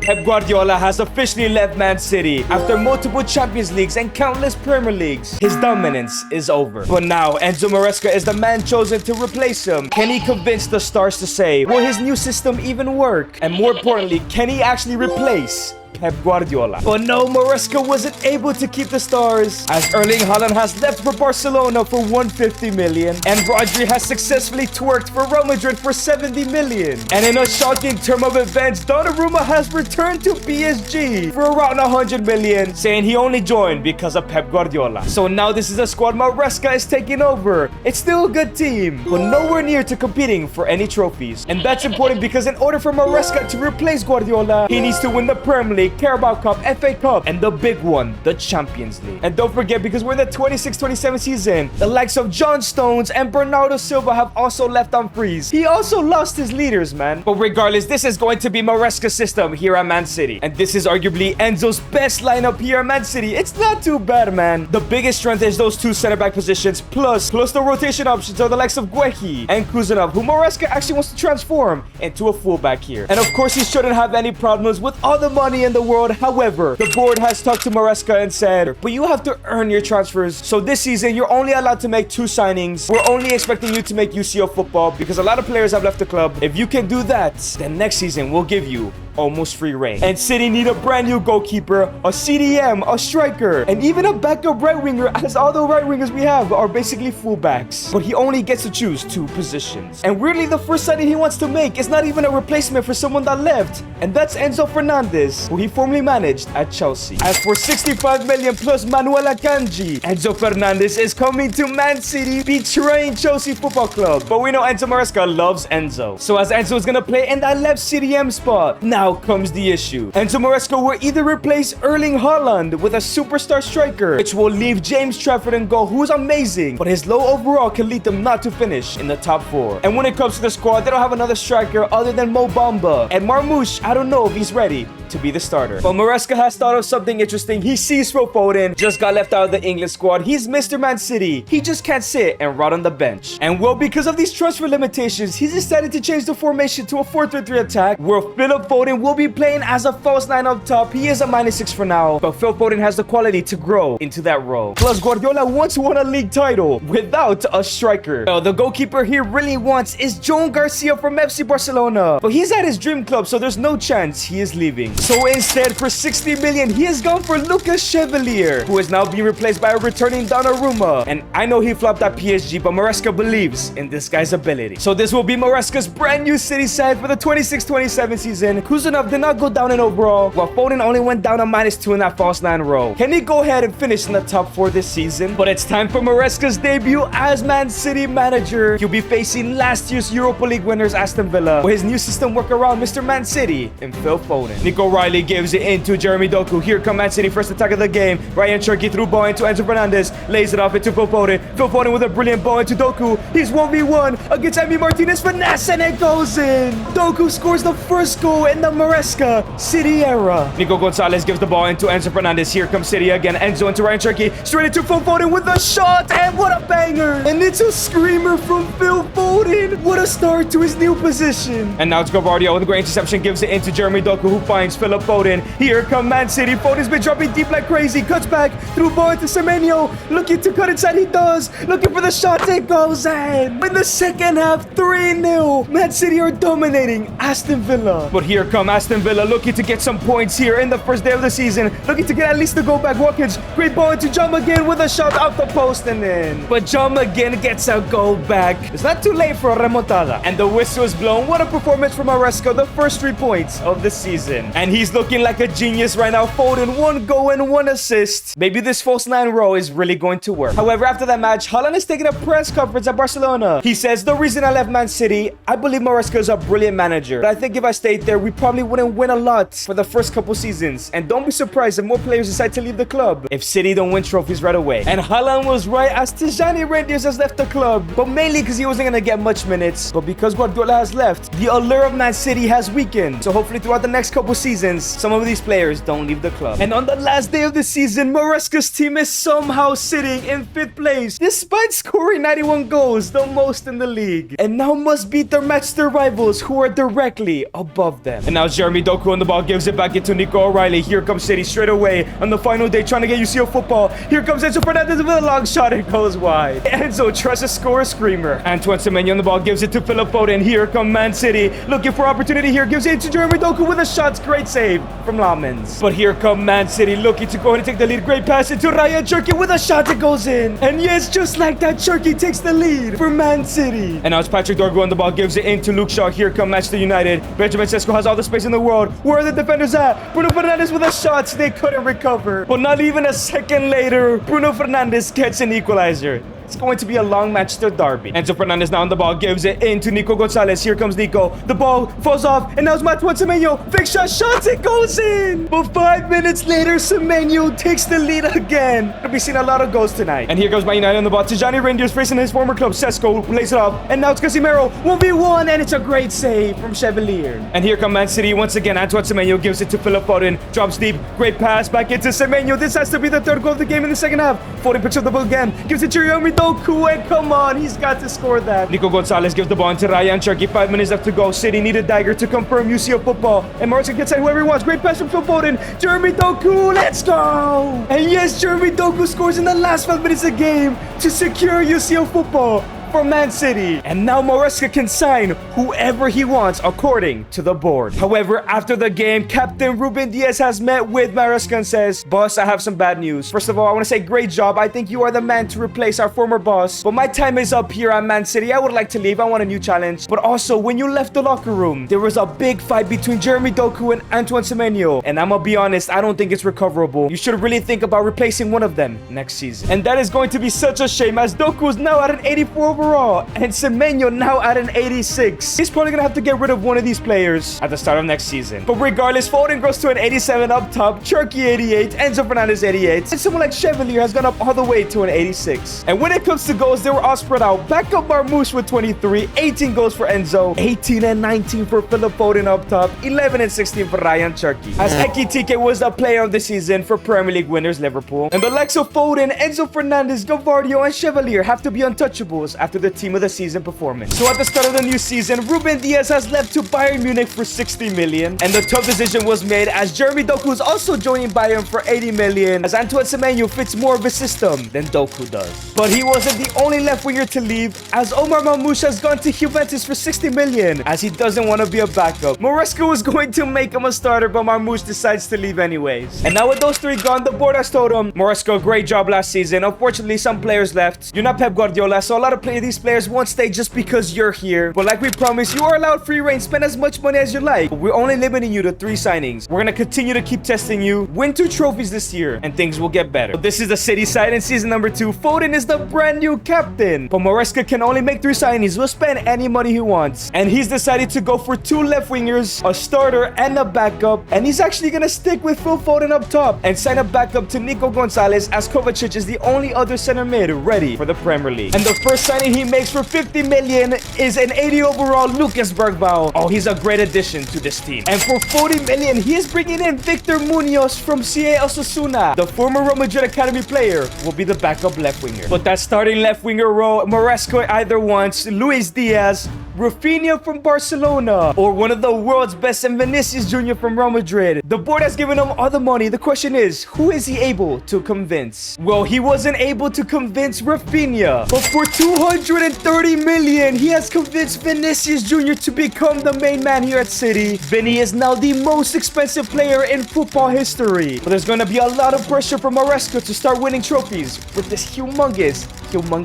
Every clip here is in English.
Pep Guardiola has officially left Man City after multiple Champions Leagues and countless Premier Leagues. His dominance is over. But now, Enzo Maresca is the man chosen to replace him. Can he convince the stars to say, will his new system even work? And more importantly, can he actually replace Pep Guardiola? But no, Maresca wasn't able to keep the stars, as Erling Haaland has left for Barcelona for 150 million, and Rodri has successfully twerked for Real Madrid for 70 million. And in a shocking turn of events, Donnarumma has returned to PSG for around 100 million, saying he only joined because of Pep Guardiola. So now this is a squad Maresca is taking over. It's still a good team, but nowhere near to competing for any trophies. And that's important because in order for Maresca to replace Guardiola, he needs to win the Premier League, Carabao Cup, FA Cup, and the big one, the Champions League. And don't forget, because we're in the 26-27 season, the likes of John Stones and Bernardo Silva have also left on freeze. He also lost his leaders, man. But regardless, this is going to be Maresca's system here at Man City. And this is arguably Enzo's best lineup here at Man City. It's not too bad, man. The biggest strength is those two center-back positions, plus the rotation options of the likes of Guehi and Kuzanov, who Maresca actually wants to transform into a fullback here. And of course, he shouldn't have any problems with all the money in the world. However, the board has talked to Maresca and said, but you have to earn your transfers. So this season, you're only allowed to make 2 signings. We're only expecting you to make UCL football because a lot of players have left the club. If you can do that, then next season we'll give you almost free reign. And City need a brand new goalkeeper, a CDM, a striker, and even a backup right winger, as all the right wingers we have are basically fullbacks. But he only gets to choose 2 positions. And weirdly, the first signing he wants to make is not even a replacement for someone that left, and that's Enzo Fernandez, who he formerly managed at Chelsea. As for 65 million plus Manuel Akanji, Enzo Fernandez is coming to Man City, betraying Chelsea Football Club. But we know Enzo Maresca loves Enzo. So as Enzo is gonna play in that left CDM spot, now comes the issue. Enzo Maresca will either replace Erling Haaland with a superstar striker, which will leave James Trafford in goal, who's amazing, but his low overall can lead them not to finish in the top 4. And when it comes to the squad, they don't have another striker other than Mo Bamba. And Marmoush, I don't know if he's ready to be the starter. But Maresca has thought of something interesting. He sees Phil Foden just got left out of the English squad. He's Mr. Man City. He just can't sit and rot on the bench. And well, because of these transfer limitations, he's decided to change the formation to a 4-3-3 attack, where Philip Foden will be playing as a false 9 up top. He is a -6 for now, but Phil Foden has the quality to grow into that role. Plus, Guardiola once won a league title without a striker. Well, the goalkeeper he really wants is Joan Garcia from FC Barcelona, but he's at his dream club, so there's no chance he is leaving. So instead, for 60 million, he has gone for Lucas Chevalier, who is now being replaced by a returning Donnarumma. And I know he flopped at PSG, but Maresca believes in this guy's ability. So this will be Maresca's brand new City side for the 26-27 season. Kuzanov did not go down in overall, while Foden only went down a -2 in that false 9 row. Can he go ahead and finish in the top 4 this season? But it's time for Maresca's debut as Man City manager. He'll be facing last year's Europa League winners Aston Villa. Will his new system work around Mr. Man City and Phil Foden? Nico Riley gives it into Jeremy Doku. Here come Man City, first attack of the game. Ryan Cherky through ball into Enzo Fernandez. Lays it off into Phil Foden. Phil Foden with a brilliant ball into Doku. He's 1v1 against Emi Martinez. Finesse, and it goes in. Doku scores the first goal in the Maresca City era. Nico Gonzalez gives the ball into Enzo Fernandez. Here comes City again. Enzo into Ryan Cherky. Straight into Phil Foden with a shot. And what a banger. And it's a screamer from Phil Foden. What a start to his new position. And now it's Guardiola with a great interception. Gives it into Jeremy Doku, who finds Philip Foden. Here come Man City. Foden's been dropping deep like crazy. Cuts back. Through ball into Semenyo. Looking to cut inside. He does. Looking for the shot. It goes in. In the second half, 3-0. Man City are dominating Aston Villa. But here come Aston Villa looking to get some points here in the first day of the season. Looking to get at least the goal back. Watkins. Great ball into John McGinn with a shot off the post and in. But John McGinn gets a goal back. It's not too late for a remontada. And the whistle is blown. What a performance from Maresca. The first 3 points of the season. And he's looking like a genius right now. Foden, 1 goal and 1 assist. Maybe this false 9 row is really going to work. However, after that match, Haaland is taking a press conference at Barcelona. He says, the reason I left Man City, I believe Maresca is a brilliant manager. But I think if I stayed there, we probably wouldn't win a lot for the first couple seasons. And don't be surprised if more players decide to leave the club if City don't win trophies right away. And Haaland was right, as Tijani Rangers has left the club. But mainly because he wasn't going to get much minutes. But because Guardiola has left, the allure of Man City has weakened. So hopefully throughout the next couple seasons, some of these players don't leave the club. And on the last day of the season, Maresca's team is somehow sitting in 5th place, despite scoring 91 goals, the most in the league. And now must beat their match their rivals, who are directly above them. And now Jeremy Doku on the ball, gives it back into Nico O'Reilly. Here comes City straight away on the final day, trying to get UCL football. Here comes Enzo Fernandez with a long shot. It goes wide. Enzo tries to score a screamer. Antoine Semenyo on the ball, gives it to Philip Foden. Here come Man City, looking for opportunity here. Gives it to Jeremy Doku with a shot. Great save from Lamens. But here come Man City, looking to go ahead and take the lead. Great pass into Ryan Cherki with a shot that goes in. And yes, just like that, Cherki takes the lead for Man City. And now it's Patrick Dorgu on the ball, gives it into Luke Shaw. Here come Manchester United. Benjamin Sesko has all the space in the world. Where are the defenders at? Bruno Fernandes with a shot. They couldn't recover. But not even a second later, Bruno Fernandes gets an equalizer. It's going to be a long Manchester derby. Enzo Fernandez now on the ball, gives it into Nico Gonzalez. Here comes Nico. The ball falls off, and now it's Antoine Semenyo. Big shot, shots, it goes in. But 5 minutes later, Semenyo takes the lead again. We'll be seeing a lot of goals tonight. And here goes Man United on the ball. Tijani Rangers facing his former club. Sesko lays it off, and now it's Casemiro. 1v1, and it's a great save from Chevalier. And here come Man City once again. Antoine Semenyo gives it to Philip Foden. Drops deep. Great pass back into Semenyo. This has to be the third goal of the game in the second half. Foden picks up the ball again. Gives it to Jeremy Doku, and come on, he's got to score that. Nico Gonzalez gives the ball into Ryan Cherki. 5 minutes left to go. City need a dagger to confirm UCL football. And Maresca gets in whoever he wants. Great pass from Phil Foden. Jeremy Doku, let's go! And yes, Jeremy Doku scores in the last 5 minutes of the game to secure UCL football for Man City. And now Maresca can sign whoever he wants according to the board. However, after the game, Captain Ruben Diaz has met with Maresca and says, "Boss, I have some bad news. First of all, I want to say great job. I think you are the man to replace our former boss. But my time is up here at Man City. I would like to leave. I want a new challenge." But also, when you left the locker room, there was a big fight between Jeremy Doku and Antoine Semenyo. And I'm gonna be honest, I don't think it's recoverable. You should really think about replacing one of them next season. And that is going to be such a shame, as Doku is now at an 84 overall and Semenyo now at an 86. He's probably gonna have to get rid of one of these players at the start of next season. But regardless, Foden goes to an 87 up top, Cherki 88, Enzo Fernandez 88, and someone like Chevalier has gone up all the way to an 86. And when it comes to goals, they were all spread out. Backup Marmoush with 23, 18 goals for Enzo, 18 and 19 for Philip Foden up top, 11 and 16 for Ryan Cherki. As Ekitike was the player of the season for Premier League winners Liverpool. And the likes of Foden, Enzo Fernandez, Guardiola, and Chevalier have to be untouchables after the team of the season performance. So at the start of the new season, Ruben Diaz has left to Bayern Munich for 60 million. And the tough decision was made, as Jeremy Doku is also joining Bayern for 80 million, as Antoine Semenyo fits more of a system than Doku does. But he wasn't the only left winger to leave, as Omar Mamouche has gone to Juventus for 60 million, as he doesn't want to be a backup. Maresca was going to make him a starter, but Marmouche decides to leave anyways. And now with those three gone, the board has told him, "Maresca, great job last season. Unfortunately, some players left. You're not Pep Guardiola, so a lot of these players won't stay just because you're here. But like we promised, you are allowed free reign. Spend as much money as you like. But we're only limiting you to 3 signings. We're gonna continue to keep testing you. Win 2 trophies this year, and things will get better." But this is the City side in season number 2. Foden is the brand new captain. But Maresca can only make 3 signings. Will spend any money he wants. And he's decided to go for 2 left wingers, a starter, and a backup. And he's actually gonna stick with Phil Foden up top and sign a backup to Nico Gonzalez, as Kovacic is the only other center mid ready for the Premier League. And the first signing he makes for 50 million is an 80 overall Lucas Bergvall. Oh, he's a great addition to this team. And for 40 million, he is bringing in Victor Munoz from CA Osasuna. The former Real Madrid Academy player will be the backup left winger. But that starting left winger role, Maresca either wants Luis Diaz, Rafinha from Barcelona, or one of the world's best, and Vinicius Jr. from Real Madrid. The board has given him all the money. The question is, who is he able to convince? Well, he wasn't able to convince Rafinha, but for 230 million, he has convinced Vinicius Jr. to become the main man here at City. Vinny is now the most expensive player in football history. But there's going to be a lot of pressure from Maresca to start winning trophies with this humongous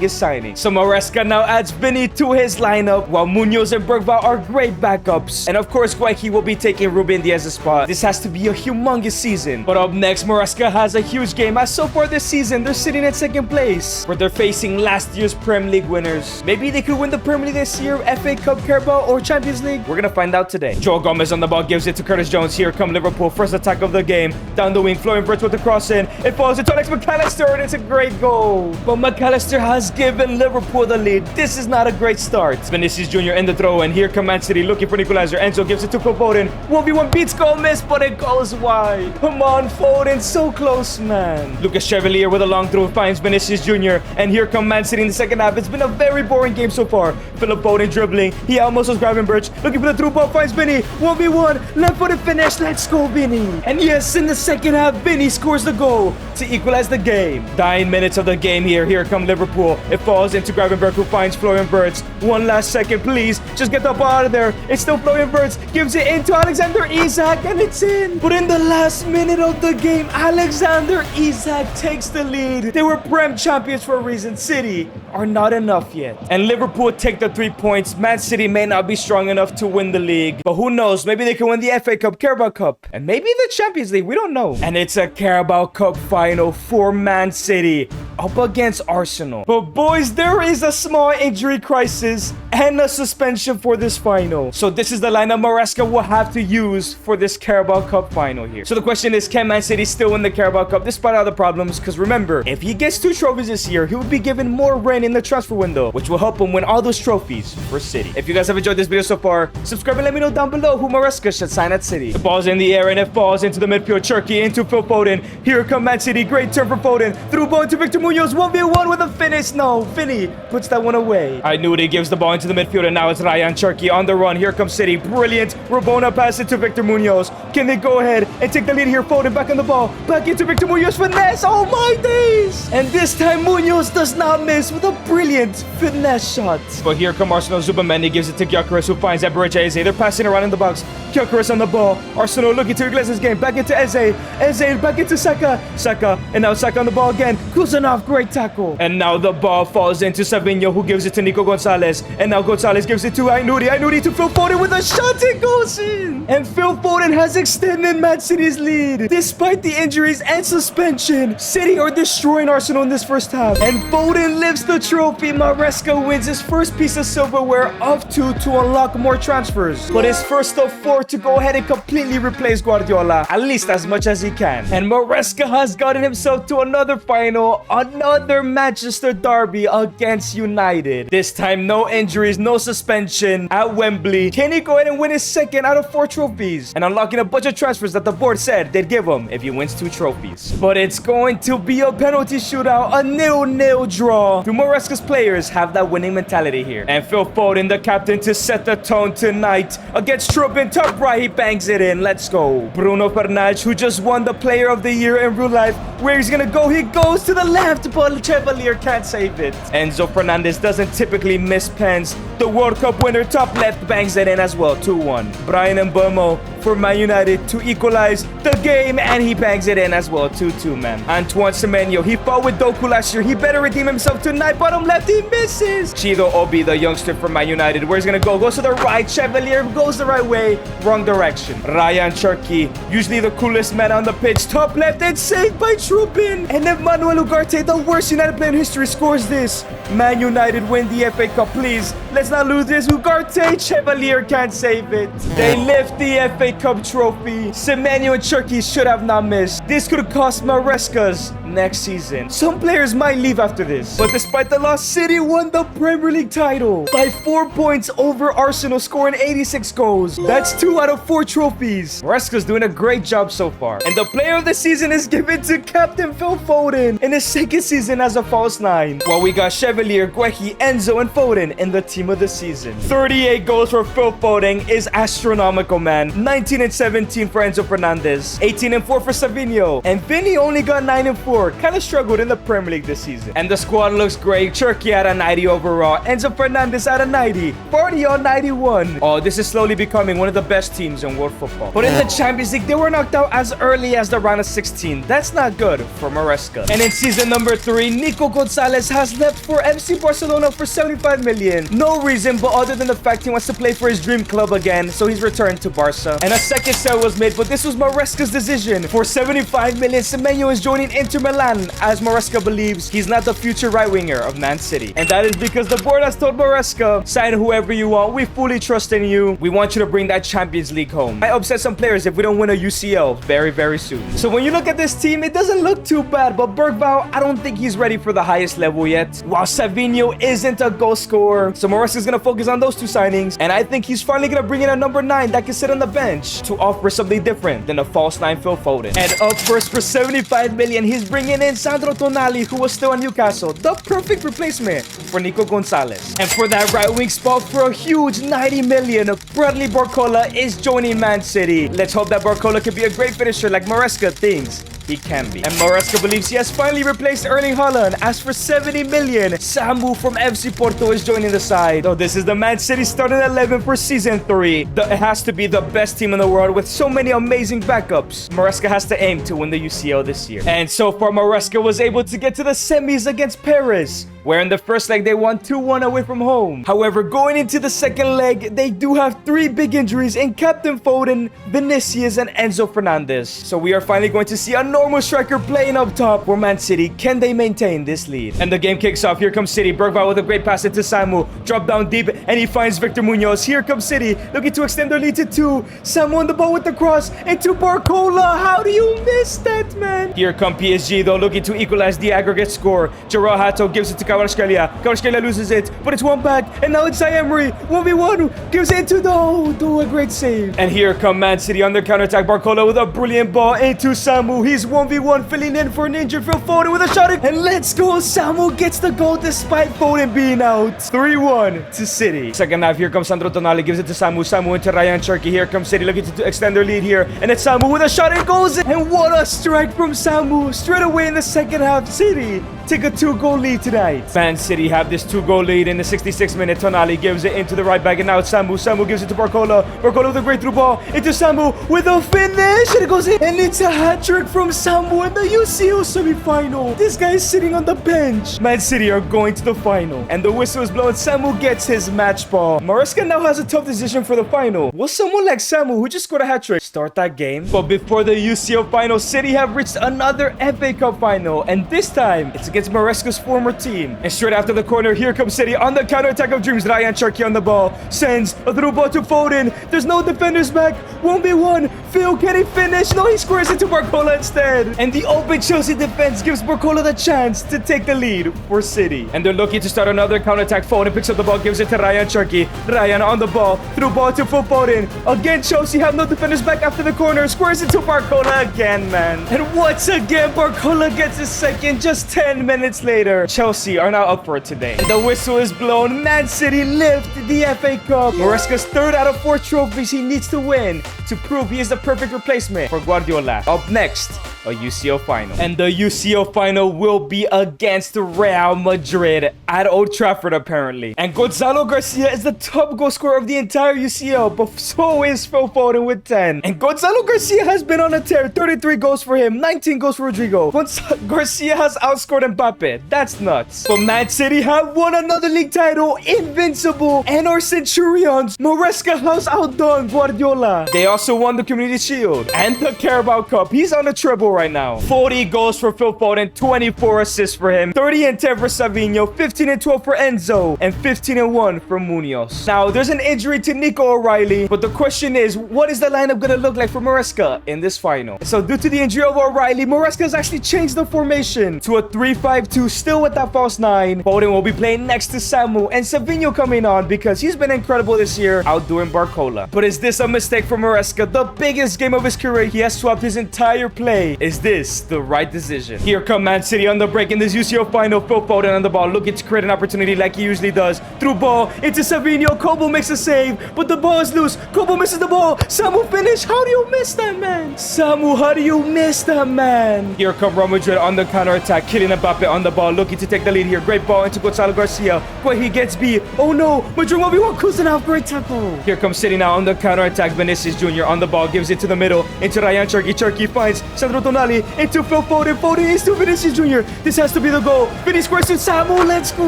signing. So Maresca now adds Vinny to his lineup, while Munoz and Bergvall are great backups. And of course, Guaiki will be taking Ruben Diaz's spot. This has to be a humongous season. But up next, Maresca has a huge game, as so far this season, they're sitting in 2nd place, where they're facing last year's Premier League winners. Maybe they could win the Premier League this year, FA Cup, Carabao, or Champions League. We're gonna find out today. Joe Gomez on the ball, gives it to Curtis Jones. Here come Liverpool, first attack of the game. Down the wing, Florian Wirtz with the cross in. It falls into Alex McAllister, and it's a great goal. But McAllister has given Liverpool the lead. This is not a great start. Vinicius Jr. in the throw, and here come Man City looking for an equalizer. Enzo gives it to Phil Foden. 1v1 beats goal miss, but it goes wide. Come on, Foden, so close, man. Lucas Chevalier with a long throw finds Vinicius Jr. And here come Man City in the second half. It's been a very boring game so far. Philip Foden dribbling. He almost was grabbing Birch. Looking for the through ball, finds Vinny. 1v1, left-footed finish. Let's go, Vinny. And yes, in the second half, Vinny scores the goal to equalize the game. 9 minutes of the game here. Here come Liverpool. It falls into Gravenberch, who finds Florian Wirtz. One last second, please. Just get the ball out of there. It's still Florian Wirtz. Gives it into Alexander Isak, and it's in. But in the last minute of the game, Alexander Isak takes the lead. They were Prem champions for a reason. City are not enough yet. And Liverpool take the 3 points. Man City may not be strong enough to win the league. But who knows? Maybe they can win the FA Cup, Carabao Cup, and maybe the Champions League. We don't know. And it's a Carabao Cup final for Man City up against Arsenal. But boys, there is a small injury crisis and a suspension for this final. So this is the lineup Maresca will have to use for this Carabao Cup final here. So the question is, can Man City still win the Carabao Cup despite all the problems? Because remember, if he gets 2 trophies this year, he will be given more reign in the transfer window, which will help him win all those trophies for City. If you guys have enjoyed this video so far, subscribe and let me know down below who Maresca should sign at City. The ball's in the air and it falls into the midfield. Turkey into Phil Foden. Here come Man City. Great turn for Foden. Through ball to Victor Munoz. 1v1 with a finish. No, Vinny puts that one away. I knew it. He gives the ball into the midfield, and now it's Ryan Cherki on the run. Here comes City. Brilliant. Rabona pass it to Victor Munoz. Can they go ahead and take the lead here? Foden back on the ball. Back into Victor Munoz. Finesse. Oh my days. And this time Munoz does not miss with a brilliant finesse shot. But here come Arsenal. Zubamendi gives it to Gyökeres, who finds Eberechi Eze. They're passing around in the box. Gyökeres on the ball. Arsenal looking to Iglesias game. Back into Eze. Eze back into Saka. Saka. And now Saka on the ball again. Kuzanov, great tackle. And now the ball falls into Savinho, who gives it to Nico Gonzalez. And now Gonzalez gives it to Ainudi. Ainudi to Phil Foden with a shot. It goes in. And Phil Foden has extended Man City's lead. Despite the injuries and suspension, City are destroying Arsenal in this first half. And Foden lifts the trophy. Maresca wins his first piece of silverware of 2 to unlock more transfers. But his first of 4 to go ahead and completely replace Guardiola, at least as much as he can. And Maresca has gotten himself to another final, another Manchester derby against United. This time, no injuries, no suspension at Wembley. Can he go ahead and win his second out of 4 trophies and unlocking a bunch of transfers that the board said they'd give him if he wins 2 trophies? But it's going to be a penalty shootout, a 0-0 draw. Do Maresca's players have that winning mentality here? And Phil Foden, the captain, to set the tone tonight against Trubin. Top right, he bangs it in. Let's go. Bruno Fernandes, who just won the Player of the Year in real life. Where he's gonna go? He goes to the left, but Chevalier can't save it. Enzo Fernandez doesn't typically miss pens. The World Cup winner, top left, bangs it in as well. 2-1. Brian Mbeumo for Man United to equalize the game, and he bangs it in as well. 2-2, man. Antoine Semenyo, he fought with Doku last year. He better redeem himself tonight. Bottom left, he misses. Chido Obi, the youngster from Man United. Where's he gonna go? Goes to the right. Chevalier goes the right way. Wrong direction. Ryan Cherki, usually the coolest man on the pitch. Top left, and saved by Trubin. And then Manuel Ugarte, the worst United player in history, scores this. Man United win the FA Cup, please. Let's not lose this. Ugarte, Chevalier can't save it. They lift the FA Cup trophy. Semenyo and Cherki should have not missed. This could cost Maresca's next season. Some players might leave after this. But despite the loss, City won the Premier League title by 4 points over Arsenal, scoring 86 goals. That's 2 out of 4 trophies. Maresca's doing a great job so far. And the player of the season is given to Captain Phil Foden in his second season as a false 9. While we got Chevalier, Guehi, Enzo, and Foden in the team of the season. 38 goals for Phil Foden is astronomical, man. 19 and 17 for Enzo Fernandez. 18 and 4 for Savinho. And Vinny only got 9 and 4. Kind of struggled in the Premier League this season. And the squad looks great. Turkey at a 90 overall. Enzo Fernandez at a 90. Vardy on 91. Oh, this is slowly becoming one of the best teams in world football. But in the Champions League, they were knocked out as early as the round of 16. That's not good for Maresca. And in season number 3, Nico Gonzalez has left for FC Barcelona for 75 million. No reason but other than the fact he wants to play for his dream club again, so he's returned to Barca. And and a second sell was made, but this was Maresca's decision. For 75 million, Semenyo is joining Inter Milan, as Maresca believes he's not the future right winger of Man City. And that is because the board has told Maresca, sign whoever you want, we fully trust in you. We want you to bring that Champions League home. I upset some players if we don't win a UCL very soon. So when you look at this team, it doesn't look too bad, but Bergvall, I don't think he's ready for the highest level yet. While Savinho isn't a goal scorer, so Maresca's gonna focus on those two signings, and I think he's finally gonna bring in a number 9 that can sit on the bench to offer something different than a false 9 Phil Foden. And up first for 75 million, he's bringing in Sandro Tonali, who was still in Newcastle, the perfect replacement for Nico Gonzalez. And for that right wing spot for a huge 90 million, Bradley Barcola is joining Man City. Let's hope that Barcola can be a great finisher like Maresca thinks he can be. And Maresca believes he has finally replaced Erling Haaland. As for 70 million, Samu from FC Porto is joining the side. So this is the Man City starting 11 for season 3. It has to be the best team in the world with so many amazing backups. Maresca has to aim to win the UCL this year. And so far, Maresca was able to get to the semis against Paris, where in the first leg they won 2-1 away from home. However, going into the second leg, they do have 3 big injuries in Captain Foden, Vinicius, and Enzo Fernandez. So we are finally going to see a normal striker playing up top for Man City. Can they maintain this lead? And the game kicks off. Here comes City. Bergvall with a great pass into Samu. Drop down deep, and he finds Victor Munoz. Here comes City, looking to extend their lead to 2. Samu on the ball with the cross into Barcola. How do you miss that, man? Here come PSG, though, looking to equalize the aggregate score. Gerard Hato gives it to Kvaratskhelia loses it, but it's one back, and now it's Emery. 1v1, gives it to do a great save. And here come Man City on their counterattack. Barcola with a brilliant ball into Samu. He's 1v1, filling in for an injured Phil Foden with a shot, and let's go. Samu gets the goal despite Foden being out. 3-1 to City. Second half, here comes Sandro Tonali, gives it to Samu. Samu into Ryan Cherky. Here comes City looking to extend their lead here, and it's Samu with a shot, and goes in. And what a strike from Samu. Straight away in the second half, City take a 2-goal lead tonight. Man City have this 2-goal lead in the 66th minute. Tonali gives it into the right back, and now it's Samu. Samu gives it to Barcola. Barcola with a great through ball into Samu with a finish, and it goes in. And it's a hat-trick from Samu in the UCL semi-final. This guy is sitting on the bench. Man City are going to the final, and the whistle is blown. Samu gets his match ball. Maresca now has a tough decision for the final. Will someone like Samu, who just scored a hat-trick, start that game? But before the UCL final, City have reached another FA Cup final, and this time it's against Maresca's former team. And straight after the corner, here comes City on the counter-attack of dreams. Ryan Cherky on the ball, sends a through ball to Foden. There's no defenders back. 1v1. Phil, can he finish? No, he squares it to Barcola instead. And the open Chelsea defense gives Barcola the chance to take the lead for City. And they're looking to start another counter-attack. Foden picks up the ball, gives it to Ryan Cherky. Ryan on the ball, through ball to Phil Foden. Again, Chelsea have no defenders back after the corner. Squares it to Barcola again, man. And once again, Barcola gets his second just 10 minutes later. Chelsea are now up for it today. And the whistle is blown. Man City lift the FA Cup. Maresca's 3rd out of 4 trophies he needs to win to prove he is the perfect replacement for Guardiola. Up next, a UCL final. And the UCL final will be against Real Madrid at Old Trafford, apparently. And Gonzalo Garcia is the top goal scorer of the entire UCL, but so is Phil Foden with 10. And Gonzalo Garcia has been on a tear. 33 goals for him, 19 goals for Rodrigo. Garcia has outscored Mbappe. That's nuts. But Man City have won another league title, invincible, and our Centurions. Maresca has outdone Guardiola. They also won the Community Shield and the Carabao Cup. He's on a treble right now. 40 goals for Phil Foden, 24 assists for him, 30 and 10 for Savinho, 15 and 12 for Enzo, and 15 and 1 for Munoz. Now, there's an injury to Nico O'Reilly, but the question is, what is the lineup going to look like for Maresca in this final? So, due to the injury of O'Reilly, Maresca has actually changed the formation to a 3-5-2, still with that false 9. Foden will be playing next to Samu, and Savinho coming on because he's been incredible this year, outdoing Barcola. But is this a mistake for Maresca? The biggest game of his career, he has swapped his entire play. Is this the right decision? Here come Man City on the break in this UCL final. Phil Foden on the ball, looking to create an opportunity like he usually does. Through ball into Savinho. Kobo makes a save, but the ball is loose. Kobo misses the ball. Samu finish. How do you miss that, man? Samu, how do you miss that, man? Here come Real Madrid on the counter-attack. Kylian Mbappe on the ball, looking to take the lead here. Great ball into Gonzalo Garcia, where he gets beat. Oh no, Madrid 1v1. Kuznetsov, great tackle. Here comes City now on the counter-attack. Vinicius Jr. on the ball, gives it to the middle into Ryan Cherky. Cherky finds Sandro Tonali into Phil Foden. Foden is to Vinicius Jr. This has to be the goal. Vinny squares to Samu. Let's go.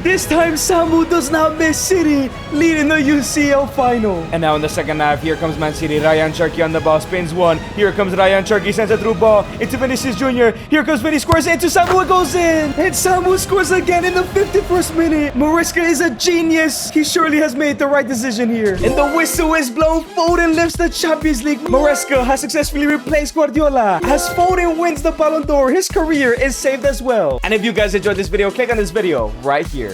This time Samu does not miss. City leading the UCL final. And now in the second half, here comes Man City. Ryan Cherky on the ball, spins one. Here comes Ryan Cherky, sends a through ball into Vinicius Jr. Here comes Vinny, scores into Samu, it goes in. And Samu scores again in the 51st minute. Maresca is a genius. He surely has made the right decision here. And the whistle is blown. Foden lifts the Champions League. Maresca has successfully replaced Guardiola. As Foden wins the Ballon d'Or, his career is saved as well. And if you guys enjoyed this video, click on this video right here.